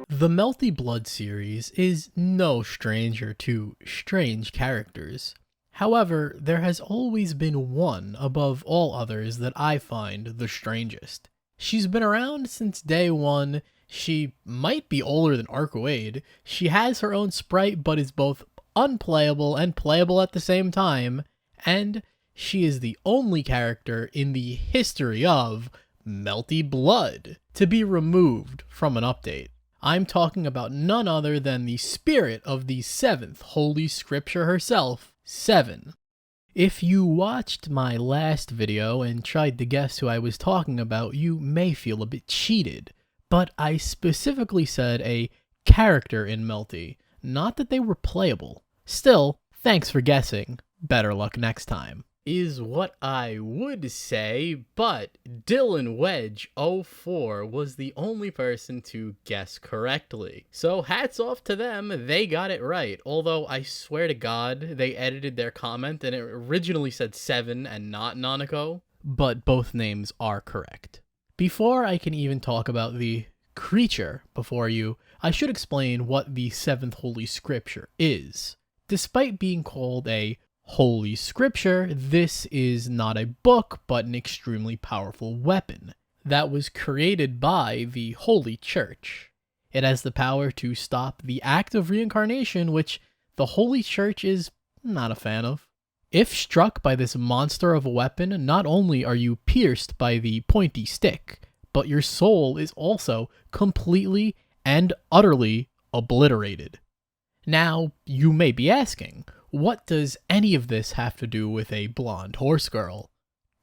The Melty Blood series is no stranger to strange characters. However, there has always been one above all others that I find the strangest. She's been around since day one. She might be older than Arcuade. She has her own sprite but is both unplayable and playable at the same time. And she is the only character in the history of Melty Blood to be removed from an update. I'm talking about none other than the spirit of the 7th Holy Scripture herself, 7. If you watched my last video and tried to guess who I was talking about, you may feel a bit cheated, but I specifically said a character in Melty, not that they were playable. Still, thanks for guessing. Better luck next time. Is what I would say, but Dylan Wedge 04 was the only person to guess correctly. So hats off to them, they got it right. Although I swear to God, they edited their comment and it originally said 7 and not Nanako, but both names are correct. Before I can even talk about the creature before you, I should explain what the 7th Holy Scripture is. Despite being called a Holy Scripture, this is not a book, but an extremely powerful weapon that was created by the Holy Church. It has the power to stop the act of reincarnation, which the Holy Church is not a fan of. If struck by this monster of a weapon, not only are you pierced by the pointy stick, but your soul is also completely and utterly obliterated. Now, you may be asking, what does any of this have to do with a blonde horse girl?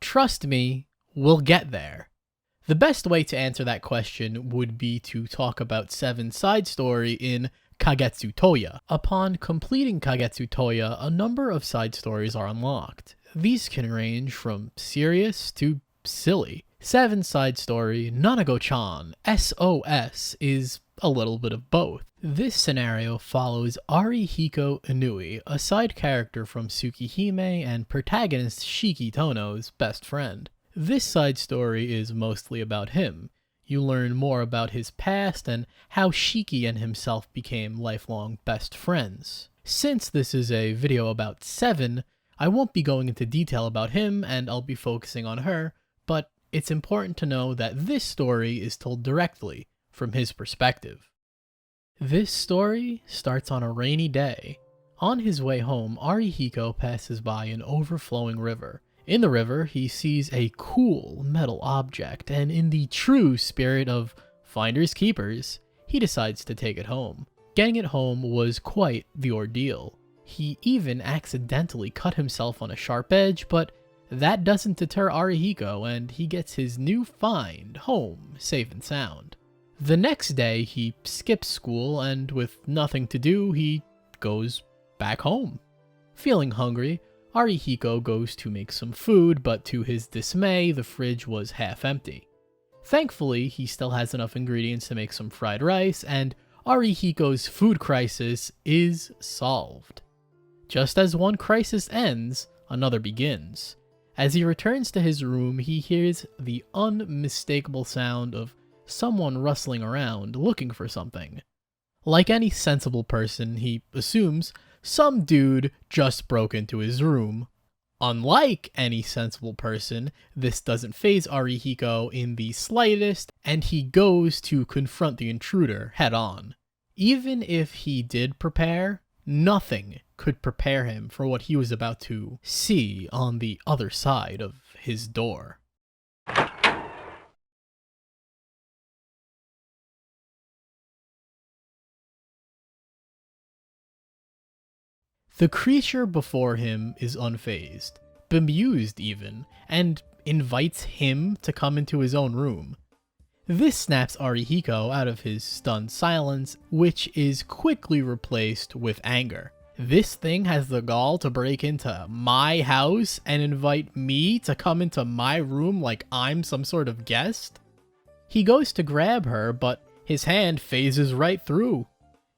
Trust me, we'll get there. The best way to answer that question would be to talk about 7's side story in Kagetsu Tohya. Upon completing Kagetsu Tohya, a number of side stories are unlocked. These can range from serious to silly. 7's side story, Nanako-chan, SOS, is a little bit of both. This scenario follows Arihiko Inui, a side character from Tsukihime and protagonist Shiki Tono's best friend. This side story is mostly about him. You learn more about his past and how Shiki and himself became lifelong best friends. Since this is a video about 7, I won't be going into detail about him and I'll be focusing on her, but it's important to know that this story is told directly from his perspective. This story starts on a rainy day. On his way home, Arihiko passes by an overflowing river. In the river, he sees a cool metal object, and in the true spirit of finders keepers, he decides to take it home. Getting it home was quite the ordeal. He even accidentally cut himself on a sharp edge, but that doesn't deter Arihiko, and he gets his new find home safe and sound. The next day, he skips school, and with nothing to do, he goes back home. Feeling hungry, Arihiko goes to make some food, but to his dismay, the fridge was half empty. Thankfully, he still has enough ingredients to make some fried rice, and Arihiko's food crisis is solved. Just as one crisis ends, another begins. As he returns to his room, he hears the unmistakable sound of someone rustling around looking for something. Like any sensible person, he assumes some dude just broke into his room. Unlike any sensible person, this doesn't faze Arihiko in the slightest, and he goes to confront the intruder head on. Even if he did prepare, nothing could prepare him for what he was about to see on the other side of his door. The creature before him is unfazed, bemused even, and invites him to come into his own room. This snaps Arihiko out of his stunned silence, which is quickly replaced with anger. This thing has the gall to break into my house and invite me to come into my room like I'm some sort of guest? He goes to grab her, but his hand phases right through.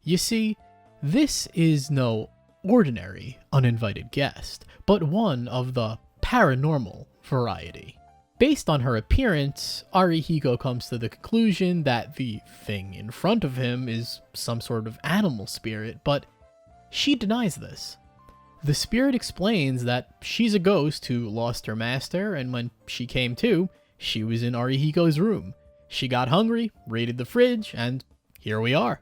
You see, this is no ordinary uninvited guest, but one of the paranormal variety. Based on her appearance, Arihiko comes to the conclusion that the thing in front of him is some sort of animal spirit, but she denies this. The spirit explains that she's a ghost who lost her master, and when she came to, she was in Arihiko's room. She got hungry, raided the fridge, and here we are.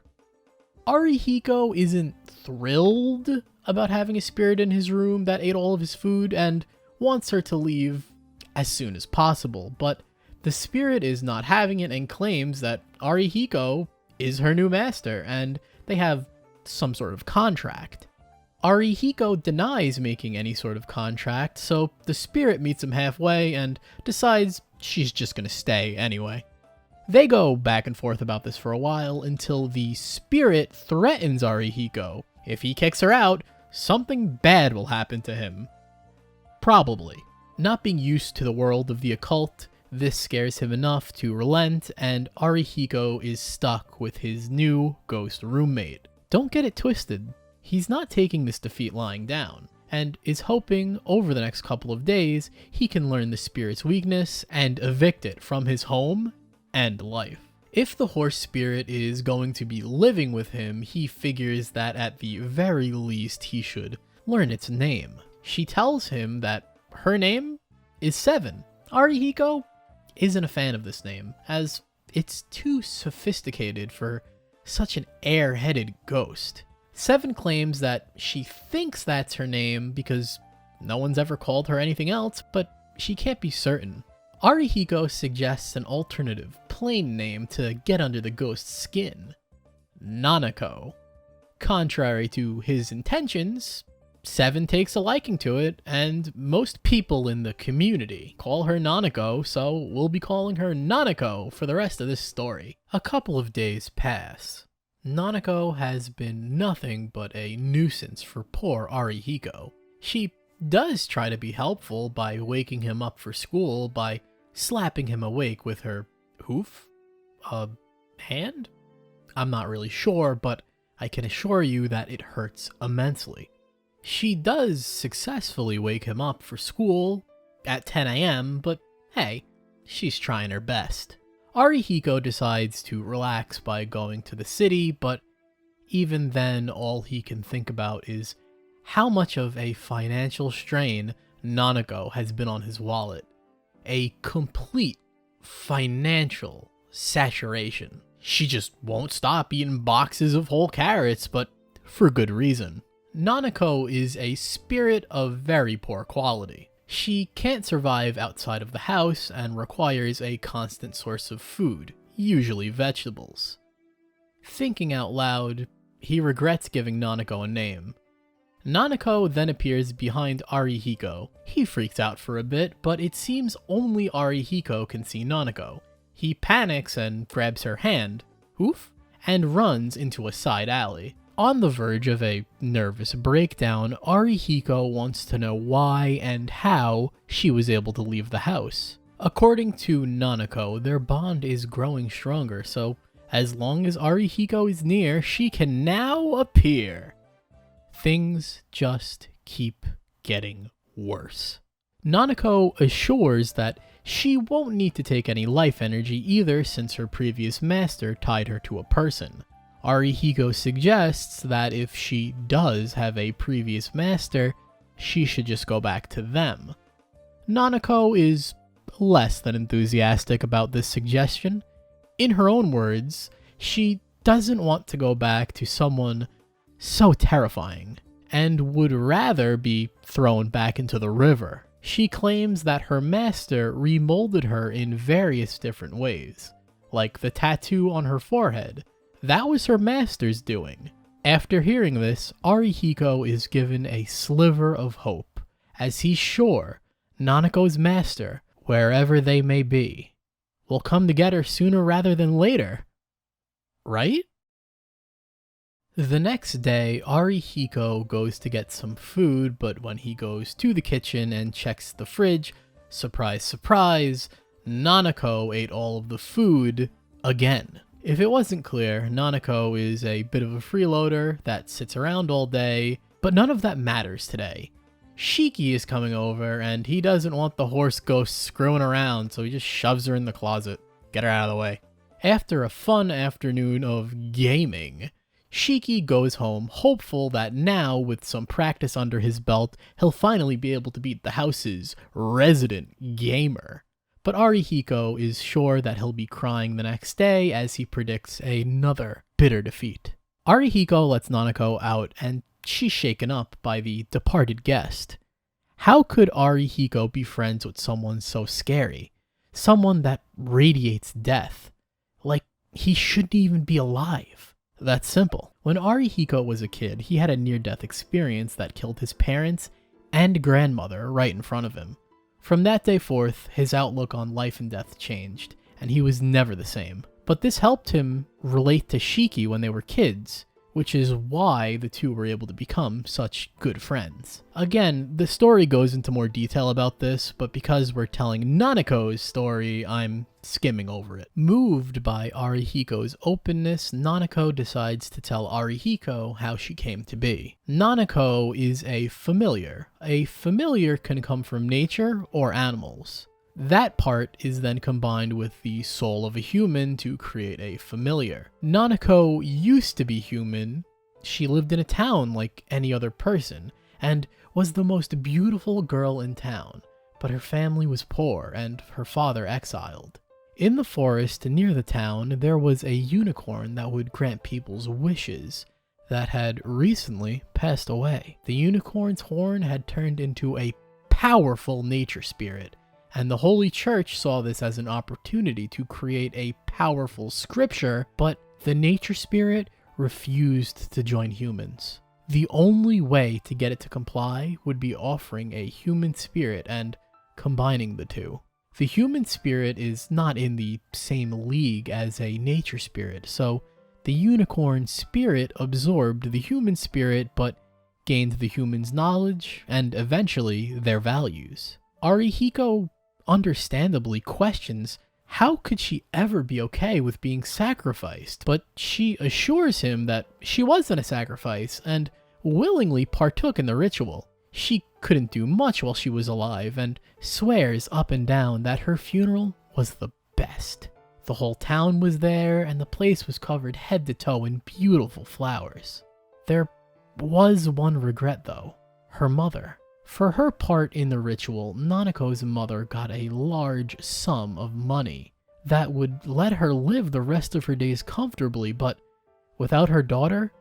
Arihiko isn't thrilled about having a spirit in his room that ate all of his food and wants her to leave as soon as possible, but the spirit is not having it and claims that Arihiko is her new master and they have some sort of contract. Arihiko denies making any sort of contract, so the spirit meets him halfway and decides she's just gonna stay anyway. They go back and forth about this for a while until the spirit threatens Arihiko. If he kicks her out, something bad will happen to him. Probably. Not being used to the world of the occult, this scares him enough to relent, and Arihiko is stuck with his new ghost roommate. Don't get it twisted, he's not taking this defeat lying down, and is hoping over the next couple of days he can learn the spirit's weakness and evict it from his home and life. If the horse spirit is going to be living with him, he figures that at the very least he should learn its name. She tells him that her name is Seven. Arihiko isn't a fan of this name, as it's too sophisticated for such an airheaded ghost. Seven claims that she thinks that's her name because no one's ever called her anything else, but she can't be certain. Arihiko suggests an alternative, plain name to get under the ghost's skin. Nanako. Contrary to his intentions, Seven takes a liking to it, and most people in the community call her Nanako, so we'll be calling her Nanako for the rest of this story. A couple of days pass. Nanako has been nothing but a nuisance for poor Arihiko. She does try to be helpful by waking him up for school by slapping him awake with her hoof? Hand? I'm not really sure, but I can assure you that it hurts immensely. She does successfully wake him up for school at 10 a.m., but hey, she's trying her best. Arihiko decides to relax by going to the city, but even then all he can think about is how much of a financial strain Nanako has been on his wallet. A complete financial saturation. She just won't stop eating boxes of whole carrots, but for good reason. Nanako is a spirit of very poor quality. She can't survive outside of the house and requires a constant source of food, usually vegetables. Thinking out loud, he regrets giving Nanako a name. Nanako then appears behind Arihiko. He freaks out for a bit, but it seems only Arihiko can see Nanako. He panics and grabs her hand, oof, and runs into a side alley. On the verge of a nervous breakdown, Arihiko wants to know why and how she was able to leave the house. According to Nanako, their bond is growing stronger, so as long as Arihiko is near, she can now appear. Things just keep getting worse. Nanako assures that she won't need to take any life energy either, since her previous master tied her to a person. Arihiko suggests that if she does have a previous master, she should just go back to them. Nanako is less than enthusiastic about this suggestion. In her own words, she doesn't want to go back to someone so terrifying, and would rather be thrown back into the river. She claims that her master remolded her in various different ways, like the tattoo on her forehead. That was her master's doing. After hearing this, Arihiko is given a sliver of hope, as he's sure Nanako's master, wherever they may be, will come to get her sooner rather than later. Right? The next day, Arihiko goes to get some food, but when he goes to the kitchen and checks the fridge, surprise, surprise, Nanako ate all of the food again. If it wasn't clear, Nanako is a bit of a freeloader that sits around all day, But none of that matters today. Shiki is coming over, and he doesn't want the horse ghost screwing around, so he just shoves her in the closet. Get her out of the way. After a fun afternoon of gaming, Shiki goes home, hopeful that now, with some practice under his belt, he'll finally be able to beat the house's resident gamer. But Arihiko is sure that he'll be crying the next day as he predicts another bitter defeat. Arihiko lets Nanako out, and she's shaken up by the departed guest. How could Arihiko be friends with someone so scary? Someone that radiates death. Like, he shouldn't even be alive. That's simple. When Arihiko was a kid, he had a near-death experience that killed his parents and grandmother right in front of him. From that day forth, his outlook on life and death changed, and he was never the same. But this helped him relate to Shiki when they were kids, which is why the two were able to become such good friends. Again, the story goes into more detail about this, but because we're telling Nanako's story, I'm skimming over it. Moved by Arihiko's openness, Nanako decides to tell Arihiko how she came to be. Nanako is a familiar. A familiar can come from nature or animals. That part is then combined with the soul of a human to create a familiar. Nanako used to be human. She lived in a town like any other person, and was the most beautiful girl in town, but her family was poor and her father exiled. In the forest near the town, there was a unicorn that would grant people's wishes that had recently passed away. The unicorn's horn had turned into a powerful nature spirit, and the Holy Church saw this as an opportunity to create a powerful scripture, but the nature spirit refused to join humans. The only way to get it to comply would be offering a human spirit and combining the two. The human spirit is not in the same league as a nature spirit, so the unicorn spirit absorbed the human spirit but gained the human's knowledge and eventually their values. Arihiko understandably questions how could she ever be okay with being sacrificed, but she assures him that she wasn't a sacrifice and willingly partook in the ritual. She couldn't do much while she was alive and swears up and down that her funeral was the best. The whole town was there and the place was covered head to toe in beautiful flowers. There was one regret though, her mother. For her part in the ritual, Nanako's mother got a large sum of money that would let her live the rest of her days comfortably, but without her daughter,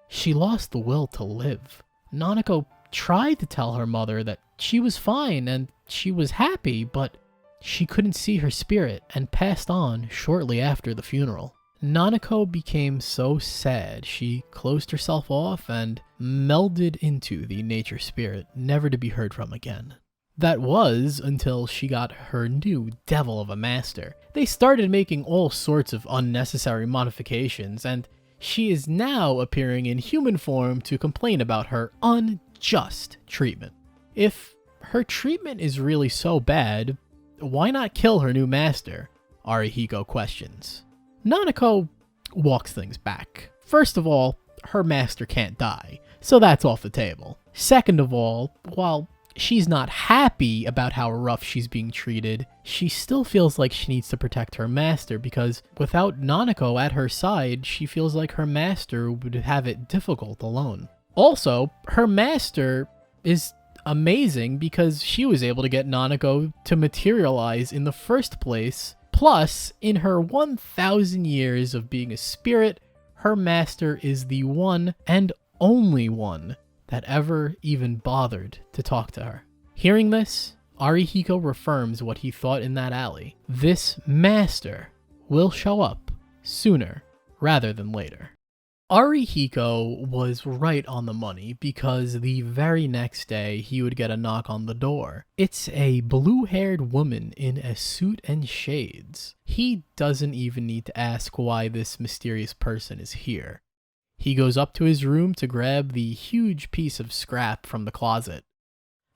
she lost the will to live. Nanako tried to tell her mother that she was fine and she was happy, but she couldn't see her spirit and passed on shortly after the funeral. Nanako became so sad she closed herself off and melded into the nature spirit, never to be heard from again. That was until she got her new devil of a master. They started making all sorts of unnecessary modifications, and she is now appearing in human form to complain about her unjust treatment. If her treatment is really so bad, why not kill her new master? Arihiko questions. Nanako walks things back. First of all, her master can't die, so that's off the table. Second of all, while she's not happy about how rough she's being treated, she still feels like she needs to protect her master because without Nanako at her side, she feels like her master would have it difficult alone. Also, her master is amazing because she was able to get Nanako to materialize in the first place. Plus, in her 1,000 years of being a spirit, her master is the one and only one that ever even bothered to talk to her. Hearing this, Arihiko reaffirms what he thought in that alley. This master will show up sooner rather than later. Arihiko was right on the money because the very next day he would get a knock on the door. It's a blue-haired woman in a suit and shades. He doesn't even need to ask why this mysterious person is here. He goes up to his room to grab the huge piece of scrap from the closet.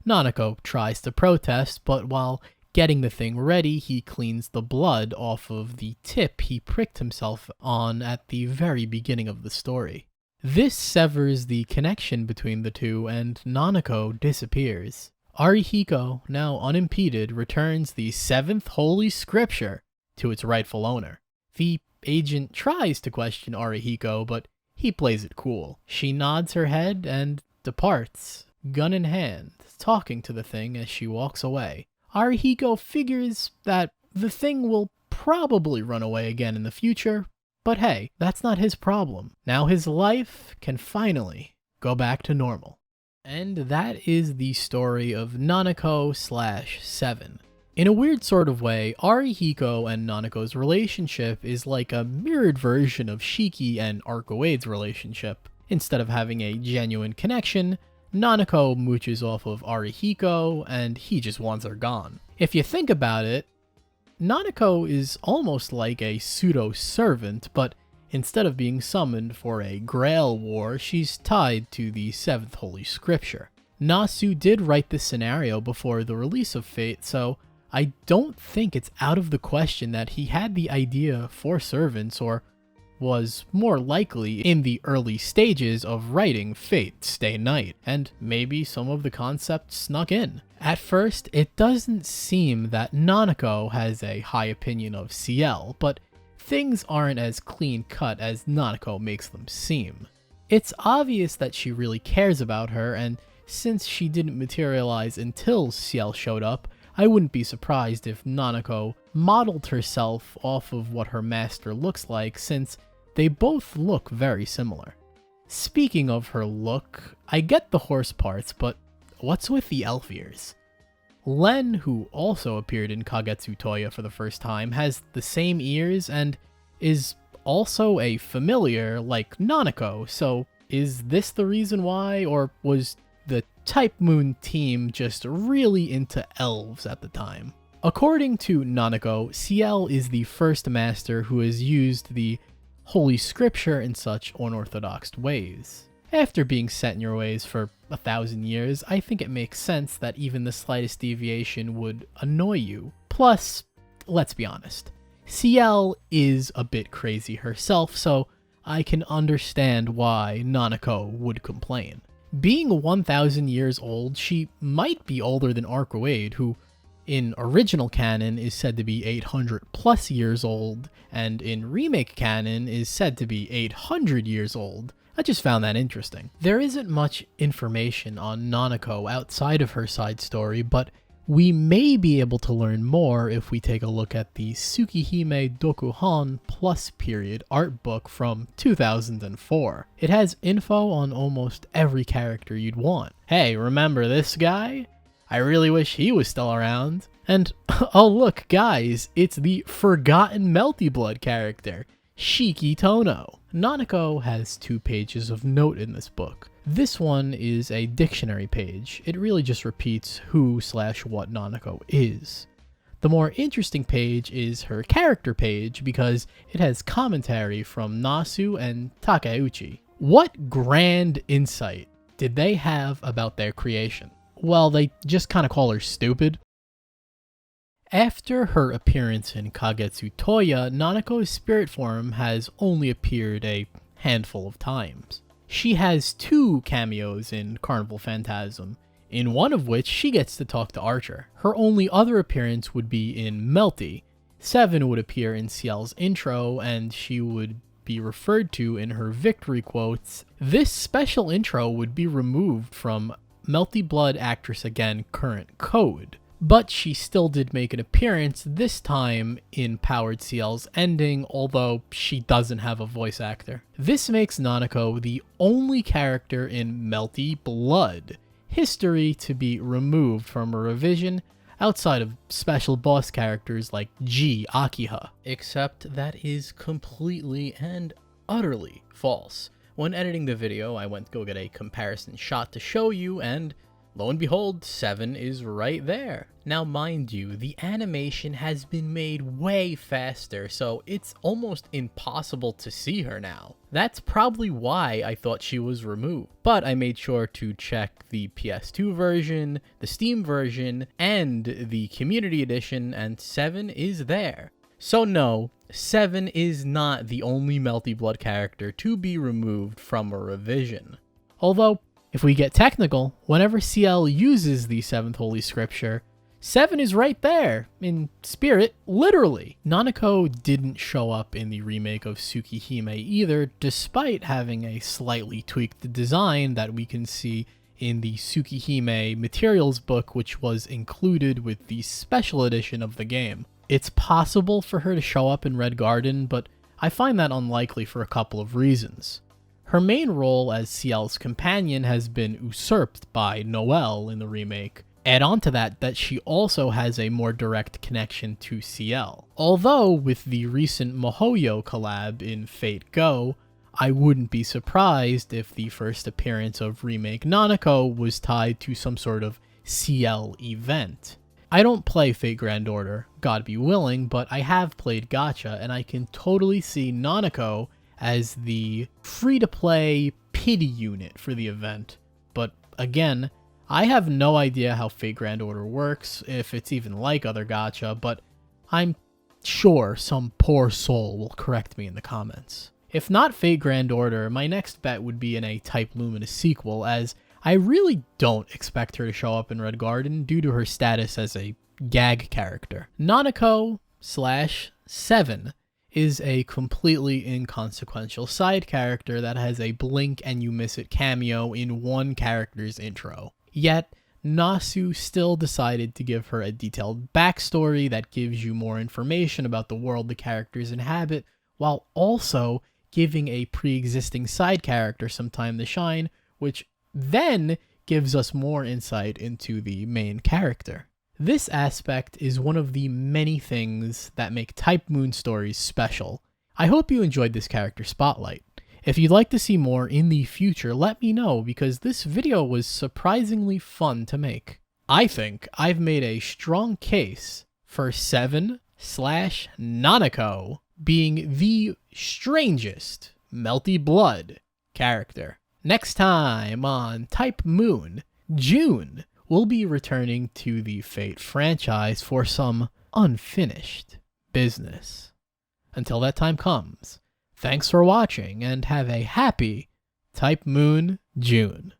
Nanako tries to protest, but while getting the thing ready, he cleans the blood off of the tip he pricked himself on at the very beginning of the story. This severs the connection between the two, and Nanako disappears. Arihiko, now unimpeded, returns the 7th Holy Scripture to its rightful owner. The agent tries to question Arihiko, but he plays it cool. She nods her head and departs, gun in hand, talking to the thing as she walks away. Arihiko figures that the thing will probably run away again in the future, but hey, that's not his problem. Now his life can finally go back to normal. And that is the story of Nanako/7. In a weird sort of way, Arihiko and Nanako's relationship is like a mirrored version of Shiki and Arco-Ade's relationship. Instead of having a genuine connection, Nanako mooches off of Arihiko and he just wants her gone. If you think about it, Nanako is almost like a pseudo-servant, but instead of being summoned for a Grail war, she's tied to the 7th Holy Scripture. Nasu did write this scenario before the release of Fate, so I don't think it's out of the question that he had the idea for servants, or was more likely in the early stages of writing Fate Stay Night, and maybe some of the concepts snuck in. At first, it doesn't seem that Nanako has a high opinion of Ciel, but things aren't as clean-cut as Nanako makes them seem. It's obvious that she really cares about her, and since she didn't materialize until Ciel showed up, I wouldn't be surprised if Nanako modeled herself off of what her master looks like, since they both look very similar. Speaking of her look, I get the horse parts, but what's with the elf ears? Len, who also appeared in Kagetsu Tohya for the first time, has the same ears and is also a familiar like Nanako, so is this the reason why, or was the Type Moon team just really into elves at the time? According to Nanako, Ciel is the first master who has used the Holy Scripture in such unorthodox ways. After being set in your ways for 1,000 years, I think it makes sense that even the slightest deviation would annoy you. Plus, let's be honest, Ciel is a bit crazy herself, so I can understand why Nanako would complain. Being 1,000 years old, she might be older than Arco-Ade, who in original canon is said to be 800 plus years old, and in remake canon is said to be 800 years old. I just found that interesting. There isn't much information on Nanako outside of her side story, but we may be able to learn more if we take a look at the Tsukihime Dokuhan Plus Period art book from 2004. It has info on almost every character you'd want. Hey, remember this guy? I really wish he was still around. And, oh look guys, it's the forgotten Melty Blood character, Shiki Tono. Nanako has 2 pages of note in this book. This one is a dictionary page. It really just repeats who/what Nanako is. The more interesting page is her character page because it has commentary from Nasu and Takeuchi. What grand insight did they have about their creation? Well, they just kind of call her stupid. After her appearance in Kagetsu Tohya, Nanako's spirit form has only appeared a handful of times. She has 2 cameos in Carnival Phantasm, in one of which she gets to talk to Archer. Her only other appearance would be in Melty. 7 would appear in Ciel's intro, and she would be referred to in her victory quotes. This special intro would be removed from Melty Blood Actress Again Current Code, but she still did make an appearance, this time in Powered Ciel's ending, although she doesn't have a voice actor. This makes Nanako the only character in Melty Blood history to be removed from a revision outside of special boss characters like G Akiha. Except that is completely and utterly false. When editing the video, I went to go get a comparison shot to show you, and lo and behold, 7 is right there. Now mind you, the animation has been made way faster, so it's almost impossible to see her now. That's probably why I thought she was removed. But I made sure to check the PS2 version, the Steam version, and the Community Edition, and 7 is there. So no, 7 is not the only Melty Blood character to be removed from a revision. Although, if we get technical, whenever Ciel uses the 7th Holy Scripture, 7 is right there, in spirit, literally. Nanako didn't show up in the remake of Tsukihime either, despite having a slightly tweaked design that we can see in the Tsukihime materials book, which was included with the special edition of the game. It's possible for her to show up in Red Garden, but I find that unlikely for a couple of reasons. Her main role as Ciel's companion has been usurped by Noelle in the remake. Add on to that she also has a more direct connection to Ciel. Although, with the recent Mihoyo collab in Fate Go, I wouldn't be surprised if the first appearance of remake Nanako was tied to some sort of Ciel event. I don't play Fate Grand Order, God be willing, but I have played Gacha, and I can totally see Nanako as the free-to-play pity unit for the event. But again, I have no idea how Fate Grand Order works, if it's even like other gacha, but I'm sure some poor soul will correct me in the comments. If not Fate Grand Order, my next bet would be in a Type Lumina sequel, as I really don't expect her to show up in Red Garden due to her status as a gag character. Nanako/7 is a completely inconsequential side character that has a blink and you miss it cameo in one character's intro. Yet, Nasu still decided to give her a detailed backstory that gives you more information about the world the characters inhabit, while also giving a pre-existing side character some time to shine, which then gives us more insight into the main character. This aspect is one of the many things that make Type Moon stories special. I hope you enjoyed this character spotlight. If you'd like to see more in the future, let me know, because this video was surprisingly fun to make. I think I've made a strong case for 7/Nanako being the strangest Melty Blood character. Next time on Type Moon, June will be returning to the Fate franchise for some unfinished business. Until that time comes, thanks for watching, and have a happy Type Moon June.